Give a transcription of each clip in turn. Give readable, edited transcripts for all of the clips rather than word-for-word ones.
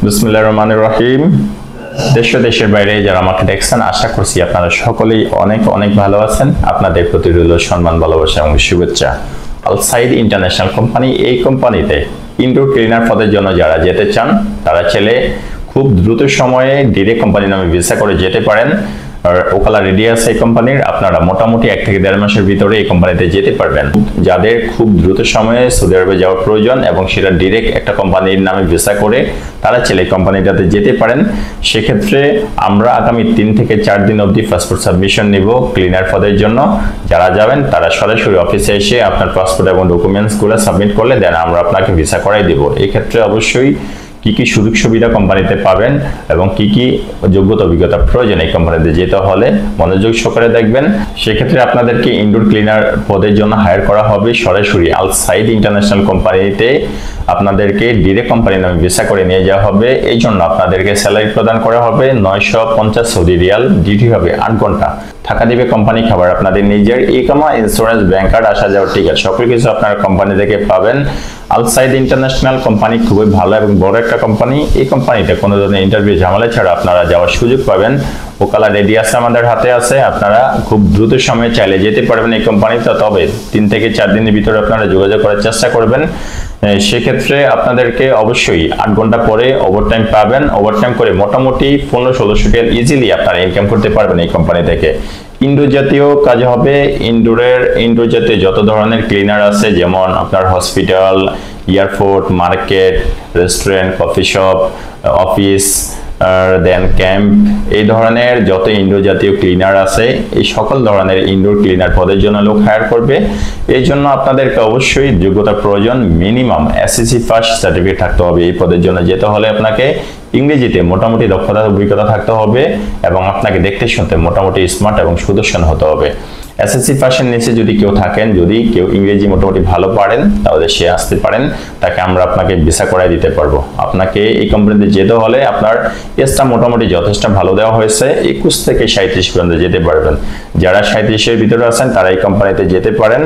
বিসমিল্লাহির রহমানির রহিম। দেশ ও দেশের বাইরে যারা আমাকে দেখছেন, আশা করছি আপনারা সকলেই অনেক অনেক ভালো আছেন। আপনাদের প্রতি রইল সম্মান, ভালোবাসা এবং শুভেচ্ছা। আল সাইদ ইন্টারন্যাশনাল কোম্পানি, এই কোম্পানিতে ইনডোর ক্লিনার পদের জন্য যারা যেতে চান তারা চাইলে খুব দ্রুত সময়ে ডিরেক্ট কোম্পানি নামে ভিসা করে যেতে পারেন। আর ওকালা রেডি আছে এই কোম্পানির, আপনারা মোটামুটি 1 থেকে 1.5 মাসের ভিতরে এই কোম্পানিতে যেতে পারবেন। যাদের খুব দ্রুত সময়ে সৌদি আরবে যাওয়ার প্রয়োজন এবং সেটা ডিরেক্ট একটা কোম্পানির নামে ভিসা করে তারা চাইলে কোম্পানিটাতে যেতে পারেন। সেক্ষেত্রে আমরা আগামী 3 থেকে 4 দিন অবধি পাসপোর্ট সাবমিশন নিব ক্লিনার পদের জন্য। যারা যাবেন তারা সরাসরি অফিসে এসে আপনার পাসপোর্ট এবং ডকুমেন্টসগুলো সাবমিট করলে দেন আমরা আপনাকে ভিসা করাই দিব। এই ক্ষেত্রে অবশ্যই কি কি সুযোগ সুবিধা কোম্পানিতে পাবেন এবং কি কি যোগ্যতা অভিজ্ঞতা প্রয়োজন এই কোম্পানিতে যেতে হলে মনোযোগ সহকারে দেখবেন। সেক্ষেত্রে আপনাদেরকে ইনডোর ক্লিনার পদের জন্য হায়ার করা হবে সরাসরি আল সাইদ ইন্টারন্যাশনাল কোম্পানিতে। আপনাদেরকে ডিরেক্ট কোম্পানি নামে ভিসা করে নিয়ে যাওয়া হবে। এই জন্য আপনাদেরকে স্যালারি প্রদান করা হবে 950 সৌদি রিয়াল, ডিউটি হবে 8 ঘন্টা, থাকা দিবে কোম্পানি, খাবার আপনাদের নিজের, ইকামা, ইন্স্যুরেন্স, ব্যাংক কার্ড, আসা যাওয়ার টিকিট সকল কিছু আপনার কোম্পানি থেকে পাবেন। আল সাইদ ইন্টারন্যাশনাল কোম্পানি খুবই ভালো এবং বড় একটা কোম্পানি। এই কোম্পানিতে কোনো ধরনের ইন্টারভিউ ঝামেলা ছাড়া আপনারা যাওয়ার সুযোগ পাবেন। ওকালা রেডি আছে, আমাদের হাতে আছে, আপনারা খুব দ্রুত সময়ে চাইলে যেতে পারবেন এই কোম্পানিতে। তবে 3 থেকে 4 দিনের ভিতরে আপনারা যোগাযোগ করার চেষ্টা করবেন। সেক্ষেত্রে আপনাদেরকে অবশ্যই 8 ঘন্টা পরে ওভারটাইম পাবেন। ওভারটাইম করে মোটামুটি 1500-1600 রিয়াল ইজিলি আপনারা ইনকাম করতে পারবেন এই কোম্পানি থেকে। ইনডোর জাতীয় কাজ হবে। ইনডোর জাতীয় যত ধরনের ক্লিনার আছে, যেমন আপনার hospital, airport, market, restaurant, coffee shop, office, then camp, এই ধরনের যত ইনডোর জাতীয় ক্লিনার আছে এই সকল ধরনের ইনডোর ক্লিনার পদের জন্য লোক হায়ার করবে। এই জন্য আপনাদেরকে অবশ্যই যোগ্যতা প্রয়োজন, মিনিমাম এসএসসি পাস সার্টিফিকেট থাকতে হবে। এই পদের জন্য যেতে হলে আপনাকে ইংরেজিতে মোটামুটি দক্ষতা অভিজ্ঞতা থাকতে হবে এবং আপনাকে দেখতে শুনতে মোটামুটি স্মার্ট এবং সুদর্শন হতে হবে। এসএসসি পাশের নিচে যদি কেউ থাকেন, যদি কেউ ইংরেজি মোটামুটি ভালো পারেন, তাহলে সে আসতে পারেন, তাকে আমরা আপনাকে ভিসা করাই দিতে পারবো। আপনাকে এই কোম্পানিতে যেতে হলে আপনার এজটা মোটামুটি যথেষ্ট ভালো দেওয়া হয়েছে, 21 থেকে 37 পর্যন্ত যেতে পারবেন। যারা 37-এর ভিতরে আছেন তারা এই কোম্পানিতে যেতে পারেন।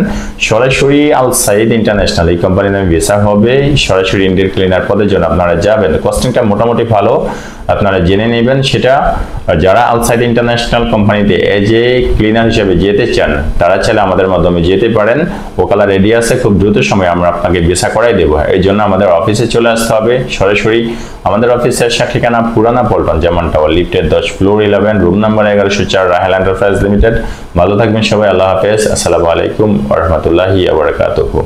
সরাসরি আল সাইদ ইন্টারন্যাশনাল এই কোম্পানির নামে ভিসা হবে। সরাসরি ইন্ডোর ক্লিনার পদের জন্য আপনারা যাবেন। কস্টিংটা মোটামুটি ভালো, আপনারা জেনে নেবেন সেটা। যারা আল সাইদ ইন্টারন্যাশনাল কোম্পানিতে এজ এ ক্লিনার হিসেবে যেতে চান তারা চাইলে আমাদের মাধ্যমে যেতে পারেন। ওকালা রেডি আছে, খুব দ্রুত সময়ে আমরা আপনাকে ভিসা করাই দেবো। এই জন্য আমাদের অফিসে চলে আসতে হবে সরাসরি। আমাদের অফিসের ঠিকানা পুরানা পল্টন, যেমন টাওয়ার, লিফটের 10, floor 11, room number 1104, Rahel enterprise limited. ভালো থাকবেন সবাই, আল্লাহ হাফেজ, আসসালামু আলাইকুম ওয়া রাহমাতুল্লাহি ওয়া বারাকাতুহু।